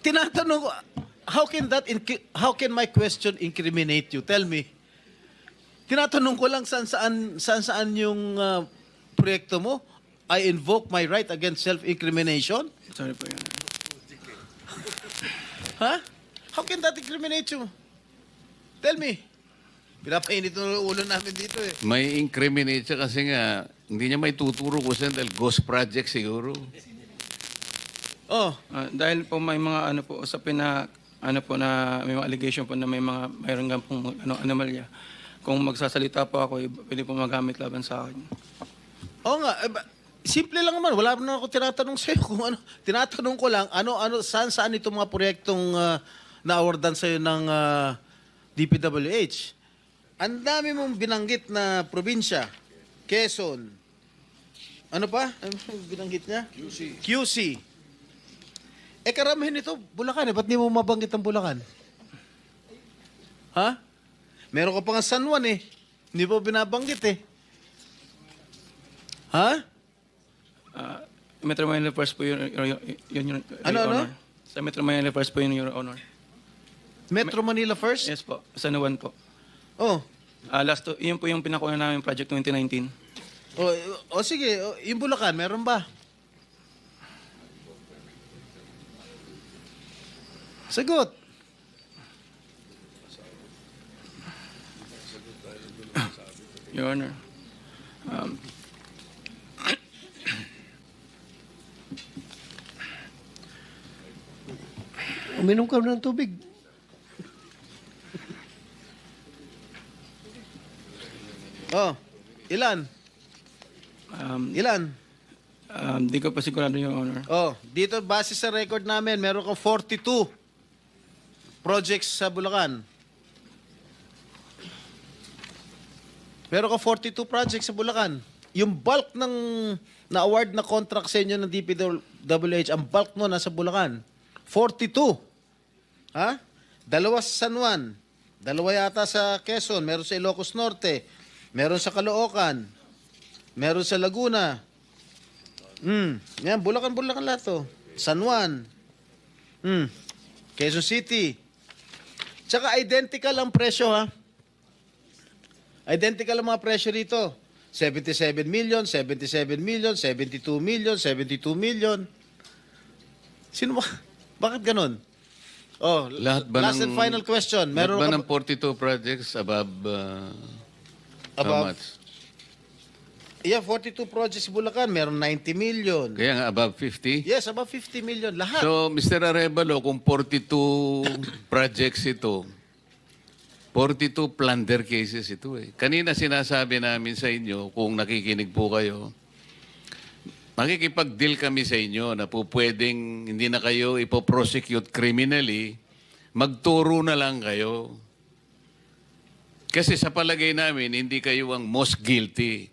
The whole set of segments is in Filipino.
tinatanong ko, how can my question incriminate you? Tell me. Tinatanong ko lang saan yung proyekto mo. I invoke my right against self-incrimination? Sorry po, Your Honor. Huh? How can that incriminate you? Tell me. Pinapainit ng ulo namin dito eh. May incriminate siya kasi nga, hindi niya may tuturo ko siya dahil ghost project siguro. Oh, Dahil po may mga ano po usapin na na may mga allegation po na mayroon nga pong anomalya. Kung magsasalita po ako, pwede po magamit laban sa akin. oo nga. Simple lang naman. Wala na ako tinatanong sa'yo kung ano. Tinatanong ko lang, saan itong mga proyektong na-awardan sa'yo ng DPWH. Ang dami mong binanggit na probinsya. Quezon. Ano pa? Ano binanggit niya? QC. Karamihan ito, Bulacan. Ba't di mo mabanggit ang Bulacan? Ha? Meron ka pa nga San Juan eh. Hindi mo binabanggit eh. Ha? Metro Manila First po yun, Your Honor. Sa Metro Manila First po yun, Your Honor. Metro Manila First? Yes po, San Juan po. Oh. Yun po yung pinakuha namin project 2019. Sige. Yung Bulacan, meron ba? Sagot. Your Honor. Uminom ka ng tubig. Ilan? Ilan? Di ko pa sigurado, Your Honor. Dito base sa record namin, meron kang 42 projects sa Bulacan. Meron kang 42 projects sa Bulacan. Yung bulk ng na-award na contract sa inyo ng DPWH, ang bulk no nasa Bulacan. 42. Ha? 2 sa San Juan. 2 yata sa Quezon. Meron sa Ilocos Norte. Meron sa Caloocan. Meron sa Laguna. Yan, Bulacan lahat to. San Juan. Quezon City. Tsaka identical ang presyo, ha? Identical ang mga presyo rito. 77 million, 77 million, 72 million, 72 million. Sino ba? Bakit ganun? Lahat ba last and final question. Lahat Meron ba ka ng 42 projects above, how Above? much? Yeah, 42 projects sa Bulacan, meron 90 million. Kaya nga above 50? Yes, above 50 million. Lahat. So, Mr. Arevalo, kung 42 projects ito, 42 plunder cases ito eh. Kanina sinasabi namin sa inyo, kung nakikinig po kayo, makikipag-deal kami sa inyo na po pwedeng hindi na kayo ipoprosecute criminally, magturo na lang kayo. Kasi sa palagay namin, hindi kayo ang most guilty.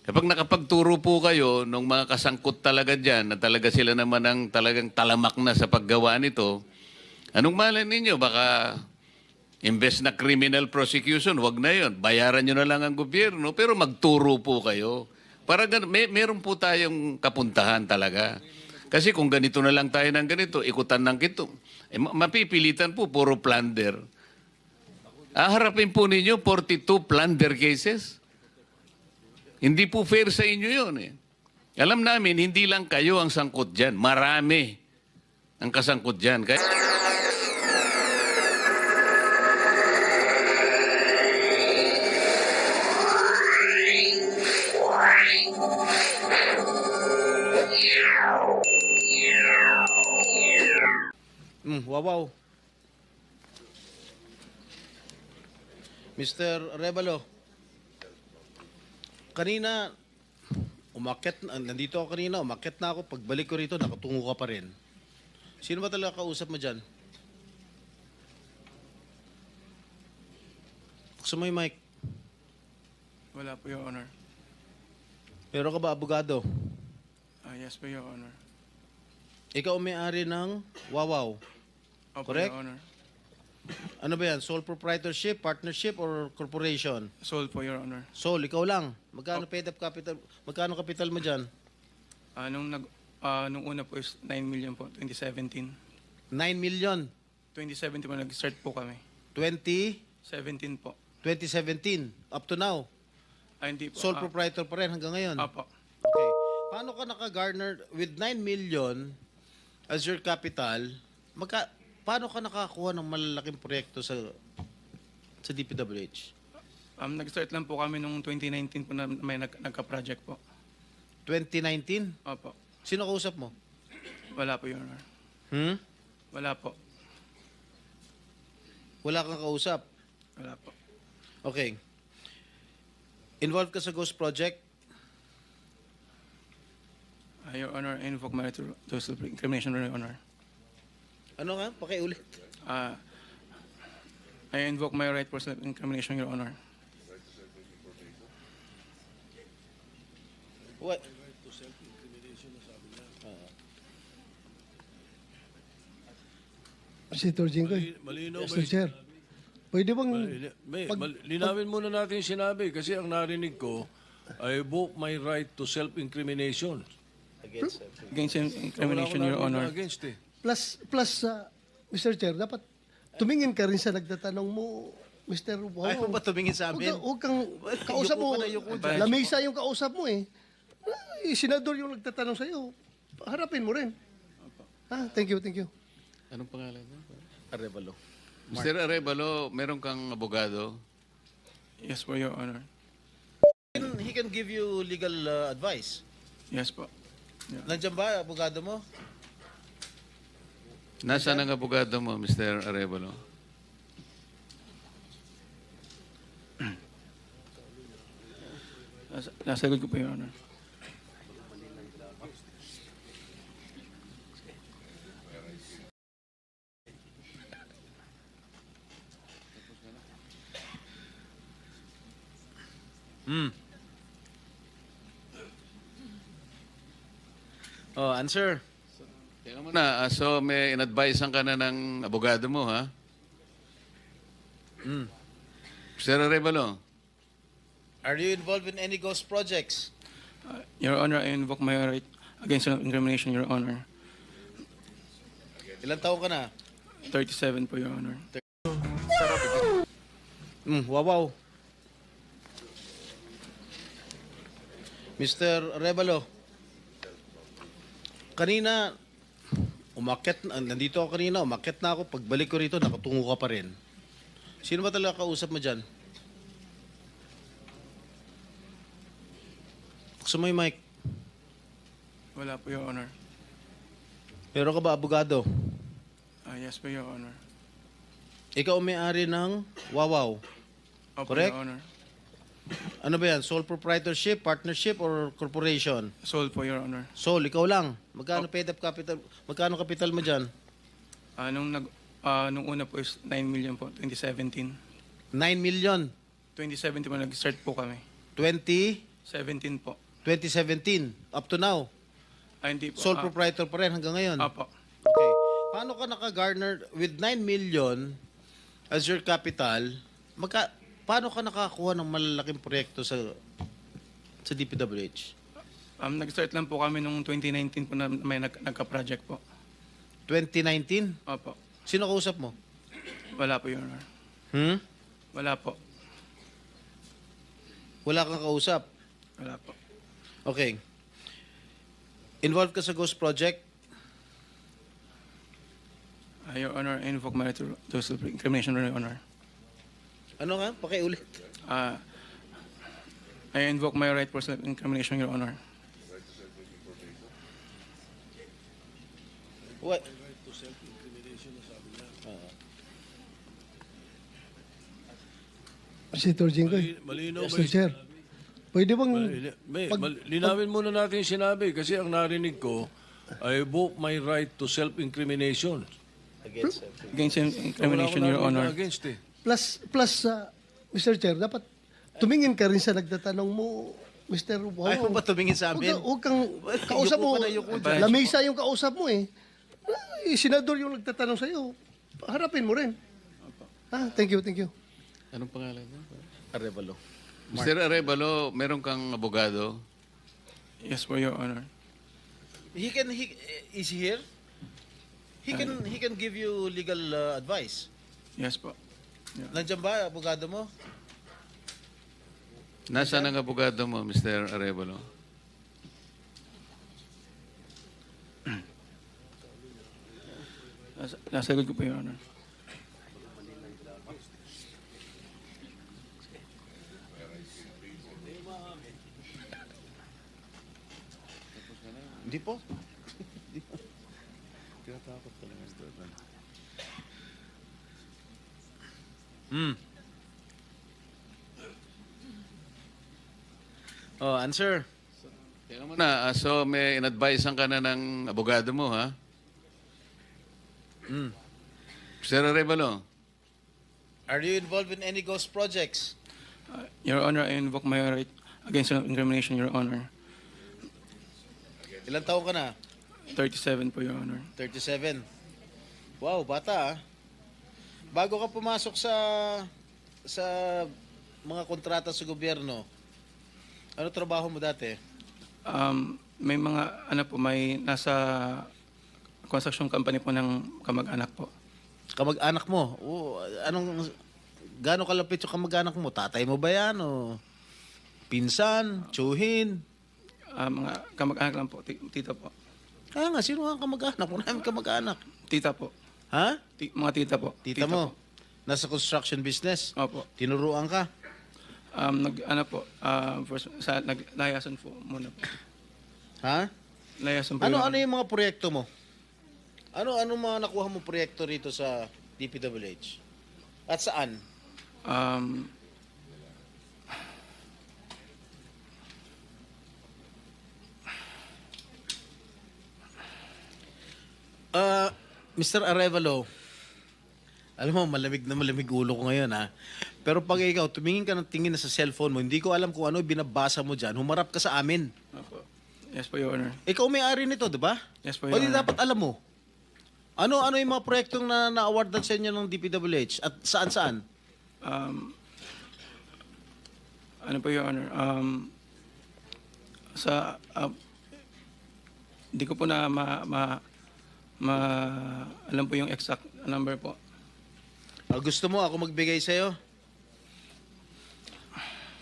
Kapag nakapagturo po kayo ng mga kasangkot talaga dyan, na talaga sila naman ang talagang talamak na sa paggawa nito, anong malay ninyo? Baka imbes na criminal prosecution, wag na yon. Bayaran nyo na lang ang gobyerno, pero magturo po kayo. Para meron po tayong kapuntahan talaga. Kasi kung ganito na lang tayo ng ganito, ikutan ng kito, mapipilitan po, puro plunder. Harapin po ninyo 42 plunder cases. Hindi po fair sa inyo yun eh. Alam namin, hindi lang kayo ang sangkot dyan. Marami ang kasangkot dyan. Kaya... Wow. Mr. Arevalo, kanina, nandito ako kanina, umakyat na ako, pagbalik ko rito, nakatungo ka pa rin. Sino ba talaga kausap mo dyan? Buksan mo yung mic. Wala po, Your Honor. Meron ka ba abogado? Yes po, Your Honor. Ikaw ang may-ari ng Wawaw. Opo, Correct? Your Honor. Ano ba yan? Sole proprietorship, partnership, or corporation? Sold po, Your Honor. Sole, ikaw lang. Magkano paid up capital? Magkano capital mo dyan? Nung una po is 9 million po, 2017. 9 million. 2017 po nag-start po kami. 2017. 17 po. Up to now. Hindi po. Sole proprietor pa rin hanggang ngayon. Apo. Okay. Paano ka naka-garner with 9 million as your capital? Paano ka nakakuha ng malalaking proyekto sa DPWH? Nag-start lang po kami nung 2019 po na may nagka-project po. 2019? Opo. Sino kausap mo? Wala po, Your Honor. Wala po. Wala kang kausap? Wala po. Okay. Involved ka sa Ghost Project? Your Honor, I invoke my right to self-incrimination, Your Honor. Ano nga? Pakiulit. I invoke my right for self-incrimination, Your Honor. What? Senator Jinggoy. Malinaw ba Mr. Chair. Pwede bang... linawin muna natin yung sinabi kasi ang narinig ko, I invoke my right to self-incrimination. Against incrimination, Your Honor. Against eh. Plus, Mr. Chair, dapat tumingin ka rin sa nagtatanong mo, Mr. Wow. Ayaw mo ba tumingin sa amin? Huwag kang kausap mo. Yuko ka na, yuko dyan. Lamesa yung kausap mo eh. Senador yung nagtatanong sa'yo. Harapin mo rin. Thank you. Anong pangalan mo? Arevalo. Mr. Arevalo, meron kang abogado? Yes po, Your Honor. He can give you legal advice. Yes po. Yeah. Nandiyan ba, abogado mo? Nasaan ang abogado mo, Mr. Arevalo? Nasa likod ko po, Your Honor. Oh, answer. Teka muna, so may in-advisean ka na ng abogado mo, ha? Mr. Arevalo, Are you involved in any ghost projects? Your Honor, I invoke my right against incrimination, Your Honor. Ilang taon ka na? 37 po, Your Honor. Wow. Mr. Arevalo, kanina, nandito ako kanina, umakyat na ako. Pagbalik ko rito, nakatungo ka pa rin. Sino ba talaga kausap mo dyan? Buksan mo yung mic. Wala po, Your Honor. Meron ka ba abogado? Yes po, Your Honor. Ikaw ang may-ari ng Wawaw. Opo, Correct? Your Honor. Ano ba yan? Sole proprietorship, partnership, or corporation? Sold po, Your Honor. Sole, ikaw lang. Magkano paid up capital? Magkano capital mo dyan? Nung una po is 9 million po, 2017. 9 million. 2017 po nag-start po kami. 2017. 17 po. Up to now. Hindi po. Sole proprietor pa rin hanggang ngayon. Apo. Okay. Paano ka naka-garner with 9 million as your capital? Paano ka nakakuha ng malalaking proyekto sa DPWH? Nag-start lang po kami nung 2019 po na may nagka-project po. 2019? Opo. Sino kausap mo? Wala po, Your Honor. Wala po. Wala kang kausap? Wala po. Okay. Involved ka sa Ghost Project? Your Honor, I invoke my right to self-incrimination, Your Honor. Ano nga? Pakiulit. I invoke my right for self-incrimination, Your Honor. What? Senator Jinggoy. Malinaw ba Mr. Chair. Pwede bang... linawin muna natin yung sinabi kasi ang narinig ko, I invoke my right to self-incrimination. Against incrimination, Your Honor. Against eh. Plus, Mr. Chair, dapat tumingin ka rin sa nagtatanong mo, Mr. Wow. Ayaw mo ba tumingin sa amin? Huwag kang kausap Yuko mo. ka na, yuko dyan. Lamesa yung kausap mo eh. Senador yung nagtatanong sa'yo. Harapin mo rin. Thank you. Anong pangalan mo? Arevalo. Mr. Arevalo, meron kang abogado? Yes po, Your Honor. Is he here? He can give you legal advice. Yes po. Nandiyan ba, abogado mo? Nasaan ang abogado mo, Mr. Arevalo? Nasagot ko po, Your Honor. Hindi po. Hmm. Oh, answer. Tingnan mo na, so may in-advisean ka na ng abogado mo, ha? Mr. Arevalo, Are you involved in any ghost projects? Your Honor, I invoke my right against self-incrimination, Your Honor. Ilang taon ka na? 37 po, Your Honor. 37. Wow, bata ah. Bago ka pumasok sa mga kontrata sa gobyerno, ano trabaho mo dati? May mga, may nasa construction company po ng kamag-anak po. Kamag-anak mo? Gaano kalapit yung kamag-anak mo? Tatay mo ba yan? O pinsan? Tsuhin? Mga kamag-anak lang po, tita po. Kaya nga, sino ang kamag-anak? Maraming kamag-anak. Tita po. Ha? Mga tita po. Tita mo? Po. Nasa construction business? Opo. Tinuruan ka? Naglayasan po muna po. Ha? Layasan po. Ano Your Honor. yung mga proyekto mo? Ano mga nakuha mo proyekto rito sa DPWH? At saan? Mr. Arevalo, alam mo, malamig na malamig ulo ko ngayon ha. Pero pag ikaw, tumingin ka ng tingin na sa cellphone mo, hindi ko alam kung ano binabasa mo dyan, humarap ka sa amin. Opo. Yes po, Your Honor. Ikaw may-ari nito, di ba? Yes po, O Your di Honor. dapat alam mo. Ano yung mga proyektong na-awardan sa inyo ng DPWH? At saan-saan? Ano po, Your Honor? Hindi ko po na alam po yung exact number po. Gusto mo ako magbigay sa'yo?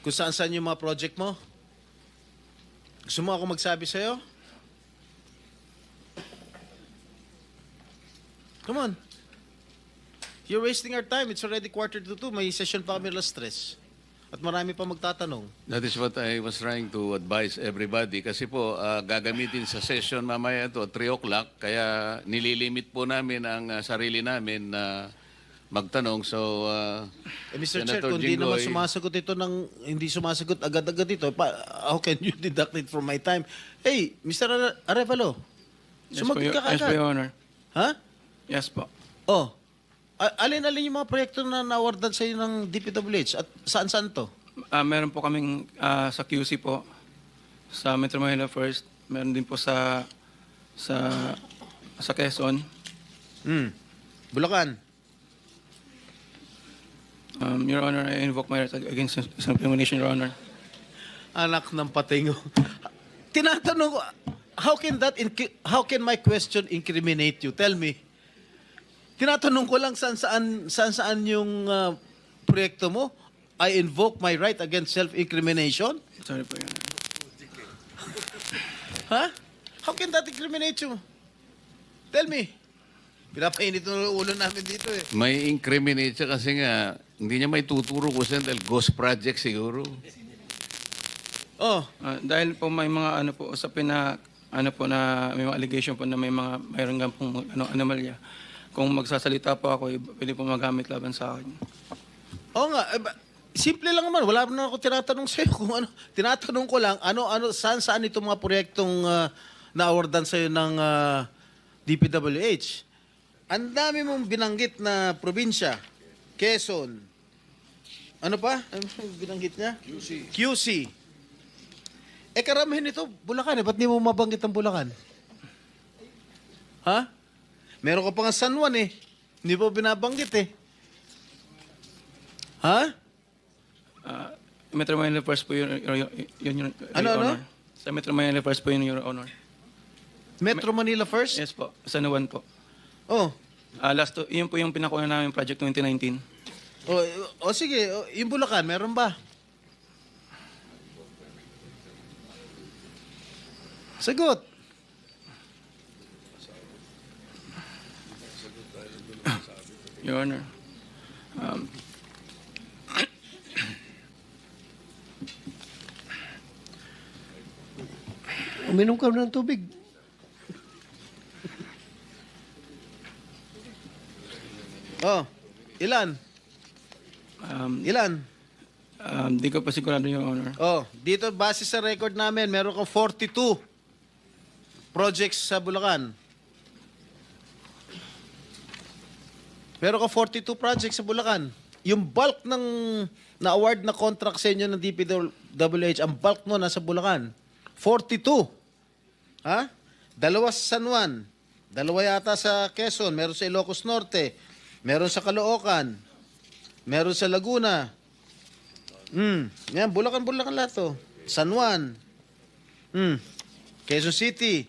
Kung saan-saan yung mga project mo? Gusto mo ako magsabi sa'yo? Come on. You're wasting our time. It's already 1:45. May session pa kami alas 3. At marami pa magtatanong. that is what I was trying to advise everybody. Kasi po, gagamitin sa session mamaya ito, 3 o'clock. Kaya nililimit po namin ang sarili namin na magtanong. So, Mr. Chair, Senator kung di naman Jinggoy, sumasagot ito hindi sumasagot agad-agad ito, how can you deduct it from my time? Hey, Mr. Arevalo, Yes po, sumagot ka Yes po, agad. Your Honor. Ha? Yes po. Oh, alin-alin yung mga proyekto na na-awardan sa iyo ng DPWH at saan-saan to? Meron po kaming sa QC po, sa Metro Manila First. Meron din po sa Quezon. Bulacan. Your Honor, I invoke my right against self-incrimination, Your Honor. Anak ng patingo. Tinatanong ko, how can my question incriminate you? Tell me. Tinatanong ko lang saan yung proyekto mo. I invoke my right against self-incrimination? Sorry po, Your Honor. Ha? How can that incriminate you? Tell me. Pinapainit ng ulo namin dito eh. may incriminate siya kasi nga, hindi niya may tuturo ko siya dahil ghost project siguro. Oh, Dahil po may mga usapin na may mga allegation po na mayroon nga pong anomalya. Kung magsasalita po ako, pwede po magamit laban sa akin. oo nga. Simple lang naman. Wala na ako tinatanong sa'yo kung ano. Tinatanong ko lang, saan itong mga proyektong na-awardan sa'yo ng DPWH. Ang dami mong binanggit na probinsya. Quezon. Ano pa? Ano binanggit niya? QC. Karamihan ito, Bulacan eh. Ba't di mo mabanggit ang Bulacan? Ha? Meron ka pa nga San Juan eh. Hindi mo binabanggit eh. Ha? Metro Manila First po yun, Your Ano? Honor. Sa Metro Manila First po yun, Your Honor. Metro Manila first? Yes po, San Juan po. Oh. Yun po yung pinakuha namin project 2019. Sige, yung Bulacan, meron ba? Sagot. Your Honor. Uminom ka ng tubig. Ilan? Ilan? Di ko pa sigurado, Your Honor. Dito base sa record namin, meron kang 42 projects sa Bulacan. Meron kang 42 projects sa Bulacan. Yung bulk ng na-award na contract sa inyo ng DPWH, ang bulk mo nasa Bulacan. 42. Ha? 2 sa San Juan. 2 yata sa Quezon. Meron sa Ilocos Norte. Meron sa Caloocan. Meron sa Laguna. Yan, Bulacan lahat to. San Juan. Quezon City.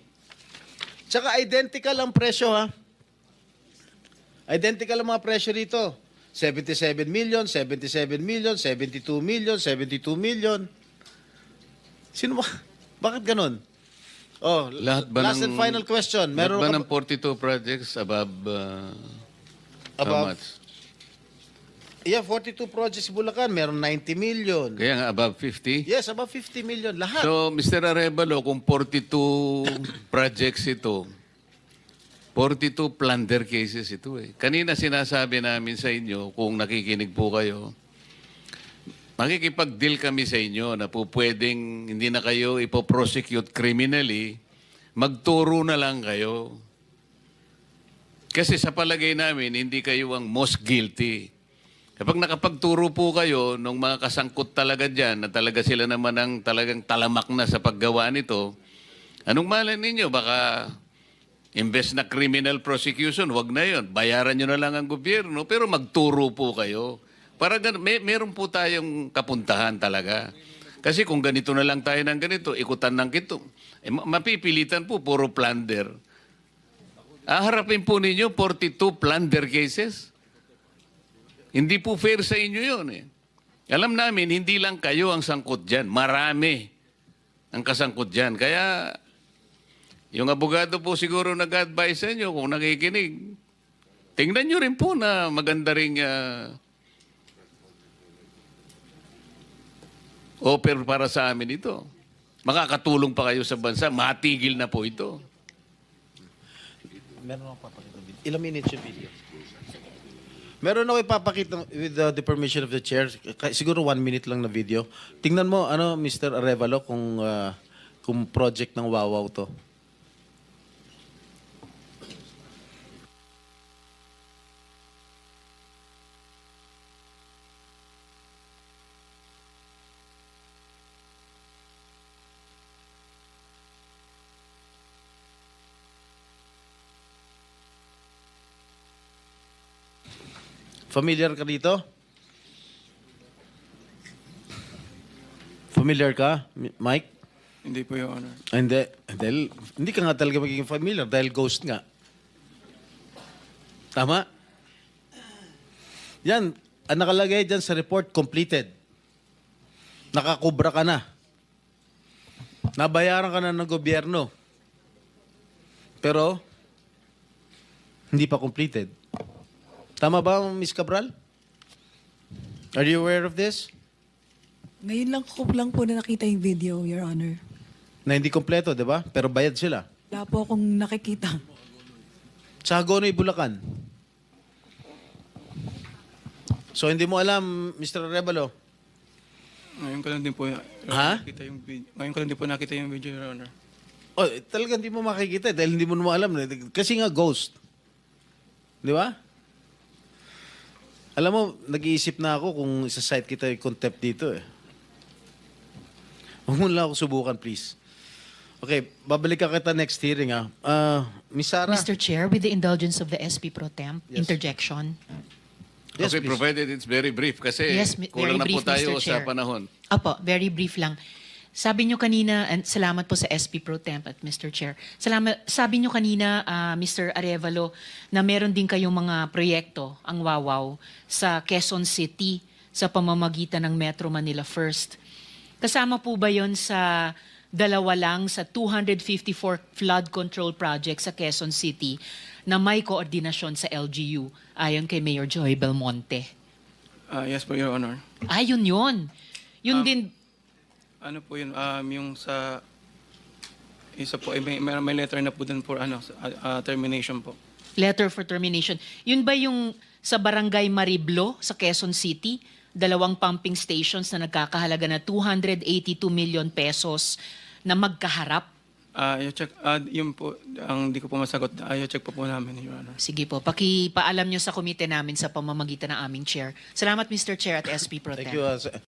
Tsaka identical ang presyo, ha? Identical ang mga presyo rito. 77 million, 77 million, 72 million, 72 million. Sino ba? Bakit ganun? Lahat ba last and final question. Lahat Meron ba ka ng 42 projects above, how Above? much? Yeah, 42 projects sa Bulacan. Meron 90 million. Kaya nga above 50? Yes, above 50 million. Lahat. So, Mr. Arevalo, kung 42 projects ito, 42 plunder cases ito eh. Kanina sinasabi namin sa inyo, kung nakikinig po kayo, makikipag-deal kami sa inyo na po pwedeng hindi na kayo ipoprosecute criminally, magturo na lang kayo. Kasi sa palagay namin, hindi kayo ang most guilty. Kapag nakapagturo po kayo ng mga kasangkot talaga dyan, na talaga sila naman ang talagang talamak na sa paggawa nito, anong malay ninyo? Baka imbes na criminal prosecution, wag na yon. Bayaran nyo na lang ang gobyerno, pero magturo po kayo. Para meron po tayong kapuntahan talaga. Kasi kung ganito na lang tayo ng ganito, ikutan ng kito, mapipilitan po, puro plunder. Harapin po ninyo 42 plunder cases. Hindi po fair sa inyo yun eh. Alam namin, hindi lang kayo ang sangkot dyan. Marami ang kasangkot dyan. Kaya, yung abogado po siguro nag-advise sa inyo kung nakikinig. Tingnan nyo rin po na maganda ring offer para sa amin ito. Makakatulong pa kayo sa bansa. Matigil na po ito. Meron ako papakita video. Ilang minutes yung video? Meron ako ipapakita with the permission of the chair. Siguro 1 minute lang na video. Tingnan mo, Mr. Arevalo, kung project ng Wawaw to. Familiar ka dito? Familiar ka, Mike? Hindi po, Your Honor. Hindi ka nga talaga magiging familiar dahil ghost nga. Tama? Yan, ang nakalagay dyan sa report, completed. Nakakubra ka na. Nabayaran ka na ng gobyerno. Pero, hindi pa completed. Tama ba, Ms. Cabral? Are you aware of this? Ngayon lang po na nakita yung video, Your Honor. Na hindi kompleto, di ba? Pero bayad sila. Wala po akong nakikita. Sa Hagonoy, Bulacan. So, hindi mo alam, Mr. Arevalo? Ngayon ko lang din po nakita yung video. Ngayon ko lang din po nakita yung video, Your Honor. Talaga hindi mo makikita dahil hindi mo naman alam. Kasi nga ghost. Di ba? Alam mo, nag-iisip na ako kung isa-cite kita yung contempt dito eh. Huwag mo lang ako subukan, please. Okay, babalik ka kita next hearing Miss Sarah? Mr. Chair, with the indulgence of the SP Pro Temp, interjection. Yes, okay, please. provided it's very brief kasi Yes, very kulang na po brief, tayo Mr. sa Chair. panahon. Apo, very brief lang. Sabi nyo kanina, and salamat po sa SP Pro Temp at Mr. Chair. Sabi nyo kanina, Mr. Arevalo, na meron din kayong mga proyekto, ang Wawaw, sa Quezon City sa pamamagitan ng Metro Manila First. Kasama po ba yon sa dalawa lang sa 254 flood control project sa Quezon City na may koordinasyon sa LGU ayon kay Mayor Joy Belmonte? Yes po, Your Honor. Ayun yun. Yun din, Ano po yun, yung sa isa po, may letter na po dun for termination po. letter for termination. Yun ba yung sa Barangay Mariblo sa Quezon City? 2 pumping stations na nagkakahalaga na 282 million pesos na magkaharap? I-check, yun po, ang di ko po masagot, i-check po namin, Your Honor. Sige po, pakipaalam nyo sa komite namin sa pamamagitan ng aming chair. Salamat, Mr. Chair at SP Pro Tem. Thank you.